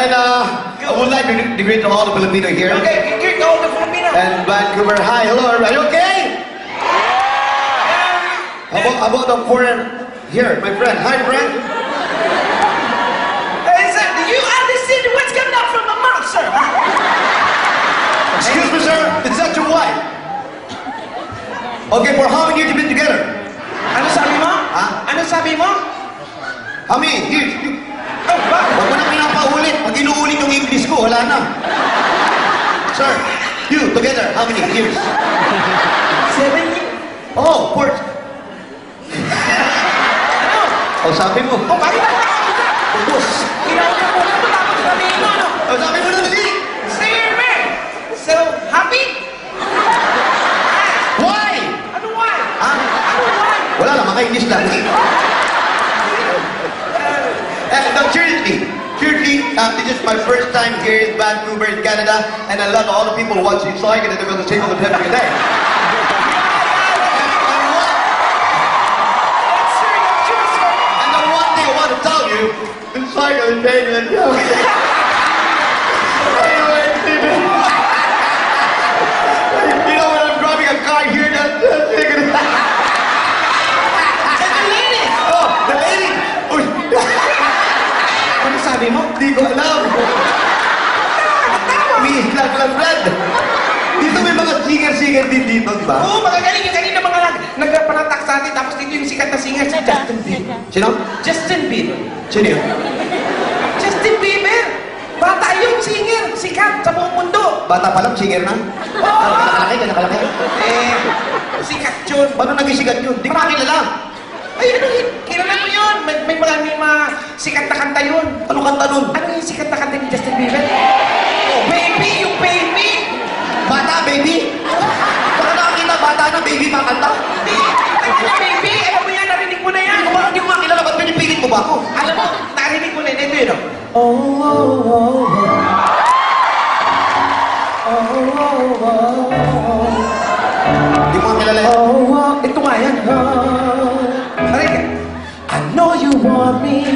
And I would like to greet all the Filipino here. Okay, greet all the Filipino. And Vancouver, hi, hello, are you okay? How about the foreign here, my friend? Hi, friend. Sir, do you understand what's coming out from my mouth, sir? Excuse me, sir. Is that your wife? Okay, for how many years you been together? Ano sabi mo? Ha? Ano sabi mo? How many years? Oh, ba? Huwag mo na pinapaulit. Pag inuulit yung English ko, wala na. Sir, you together, how many years? 7 years. Oh, four. Oh, sabi mo. Oh, bakit na? Ubus. Kinauna mo na tapos sabihin mo, ano? Oh, sabi mo na dali. Say your man. So, happy? Why? Ano why? Ha? Ano why? Wala lang, maka-English lang. Seriously, this is my first time here in Vancouver, in Canada, and I love all the people watching, so I get to go to take all the time every day. And the one thing I want to tell you, it's like a day and you know when I'm driving a car here, that's oh, the lady! Uy. Ano sabi mo? Di ko alam. Umiilag lang, Brad. Dito may mga singer-singer din dito, di ba? Oo, magagaling yung kanina mga nagpanatak sa atin, tapos dito yung sikat na singer, si Justin Bieber. Sino? Justin Bieber. Sino yun? Justin Bieber! Bata yung singer, sikat sa buong mundo. Bata pa lang, singer na? Oo! Nakalaki? Sikat yun. Paano naging sigat yun? Di ko makilala. Ay, ano yun? Kilala mo yun. May mga sikat na kanta yun. Ano kanta nun? Ano yung sikat na kanta ni Justin Bieber? Oh, baby, yung baby! Bata, baby? Baka nakakita, bata na, baby, makanta? Hindi! Ano na baby? Alam mo yan, narinig mo na yan. Hindi ko makilala, ba't pinipilit mo ba ako? Alam mo, narinig mo na yan. Ito yun, oh. Hindi ko makilala yan. Ito nga yan. Narinig. I know you want me.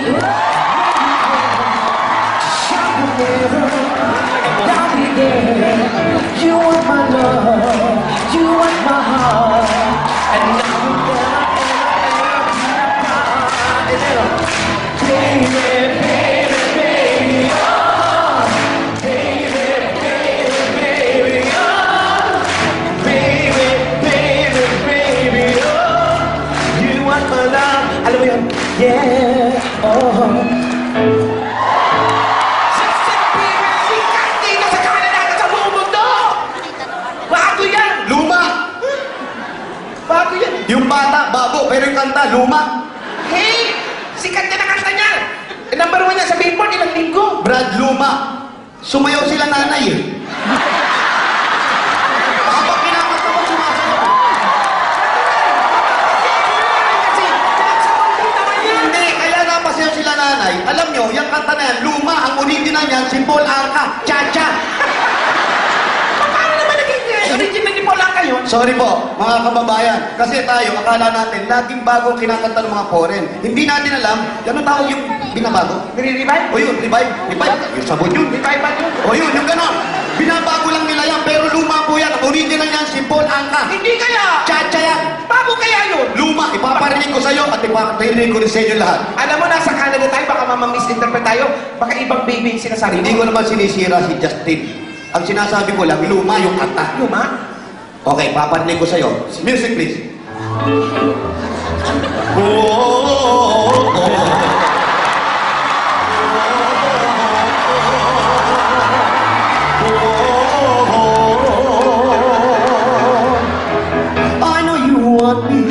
I'll be there. You want my love. You want my heart. And now we're baby, baby, baby, oh. Baby, baby, baby, oh. Baby, baby, baby, oh. You want my love. Alam mo yun? Yeah, oh. Justin Bieber, sikat dito sa Canada at sa buong mundo! Bago yan! Luma! Bago yan! Yung bata, bago, pero yung kanta, luma. Hey! Sikat na kanta niya! Number 1 niya sa Billboard, ilang linggo! Brad, luma. Sumayaw sila nanay eh. Habang kinakanta mo, sumasayaw. Kasi, sa konti naman yan! Hindi, kaya napasayaw sila nanay. Alam nyo, yung kanta na yan, luma, ang original niyan, si Paul Arca, Cha-Cha. Paano naman naging original ni Paul Anka yun? Sorry po, mga kababayan. Kasi tayo, akala natin, laging bagong kinakanta ng mga foreign. Hindi natin alam, ano tawag yung binabago? Nire-revive? O yun, revive. Yung sabon yun. Revive ba yun? O yun, yung ganon. Binabago lang nila yan, pero luma po yan. Original yan, si Paul Anka. Hindi kaya! Cha-Cha yan. Bago kaya yun? Luma, ipaparinig ko sa'yo at ipaparinig ko rin sa inyo lahat. Alam mo, nasa Canada tayo, baka mamisinterpret tayo. Baka ibang baby yung sinasabi Hindi ko naman sinisira si Justin. Ang sinasabi ko lang, luma yung kanta. Luma? Okay, paparinig ko sa'yo. Music, please. Oh. I know you want me.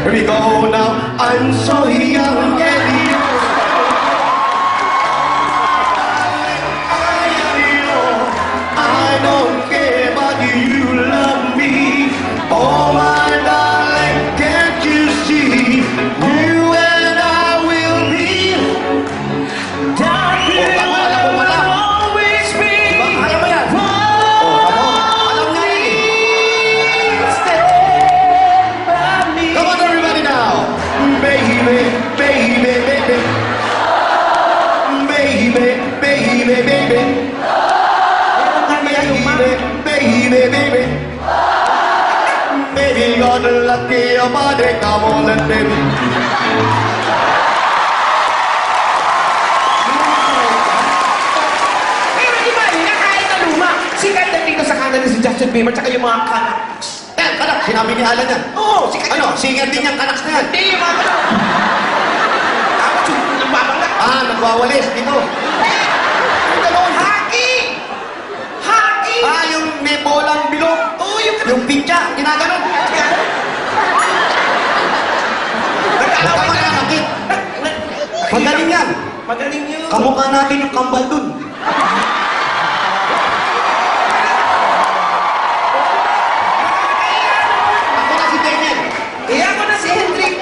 Here we go now. I'm so young and young. I come on, let baby. Pero iba rin, kahit na luma. Sikat na dito sa Canada si Justin Bieber tsaka yung mga Canucks. Yan, kanak, sinabi ni Alan yan. Oo, sikat. Ano, singer din yung kanaks na yan. Hindi, yung mga Canucks. Tapos yung nababangga. Ah, nagwawalis dito. Yung gano'n, hockey! Hockey! Ah, yung may bolang bilog. Oo, yung Yung pitcha, ginaganon. nag-aaway na. Nagkamanakit. Magaling yan. Magaling yun. Kamukha natin yung kambal dun. Ako na si Daniel. Eh, ako na si Hendrik.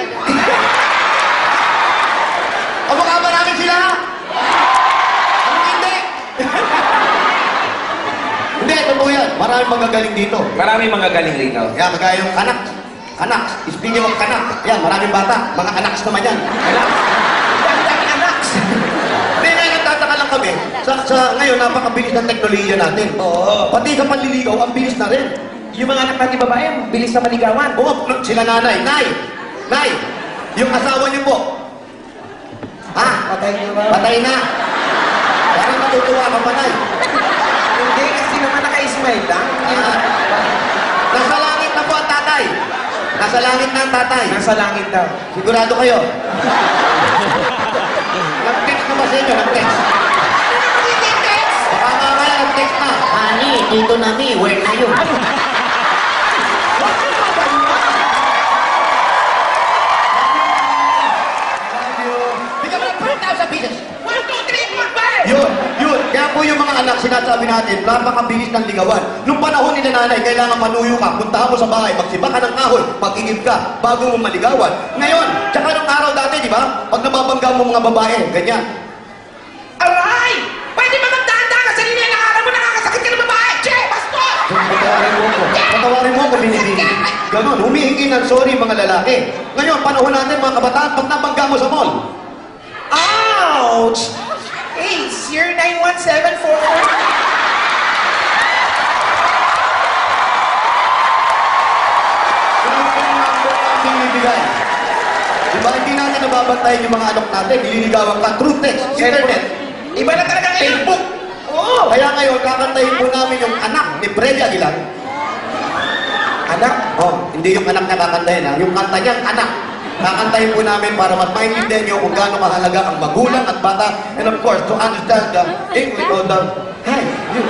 Kamukha ba namin sila? Ano hindi? Hindi, totoo yan. Maraming magagaling dito. Maraming mga galing rito. Yan, kagaya yung kanak. Kanak. Speaking of kanak. Yan, maraming bata. Mga kanaks naman yan. Anak. Dami Canucks. Hindi, ngayon nagtataka lang kami. Ngayon, napakabilis ng teknolohiya natin. Oo. Pati sa panliligaw, ang bilis na rin. Yung mga anak natin babae, bilis na maligawan. Oo, sila nanay. Nay, yung asawa niyo po. Ha? Patay niyo ba? Patay na. Parang natutuwa ka pa, Nay. Hindi, kasi naman naka-smile lang. Nasa langit na po ang tatay. Nasa langit na ang tatay. Nasa langit daw. Sigurado kayo. Nag-text na ba sa inyo? Nag-text. Baka mamaya nag-text na. Honey, dito na mi. Where na yun? Bigyan mo ng 4,000 pieces. 1, 2, 3, 4, 5! Yun. Kaya po yung mga anak, sinasabi natin, napakabilis ng ligawan. Nung panahon ni nanay, kailangan manuyo ka, puntahan mo sa bahay, magsiba ka ng kahoy, mag-igib ka, bago mo maligawan. Ngayon, tsaka nung araw dati, di ba? Pag nababangga mo mga babae, ganyan. Aray! Pwede ba magdaan-daan ka sa linya ng araw mo nakakasakit ka ng babae? Che, bastos! Patawarin mo ako, binibini. Ganon, humihingi ng sorry mga lalaki. Ngayon, panahon natin, mga kabataan, pag nabangga mo sa mall, Ouch! Hey, Sir 9174. binibigay. Diba, hindi natin nababantayan yung mga anak natin, nililigawan ka through text, internet. Iba na talaga ang Facebook. Oo. Kaya ngayon, kakantahin po namin yung anak ni Freddy Aguilar. Anak? Oh, hindi yung anak na kakantahin ha, yung kanta niyang anak. Kakantahin po namin para mas maintindihan niyo kung gaano kahalaga ang magulang at bata. And of course, to understand the English or the... Hi, you.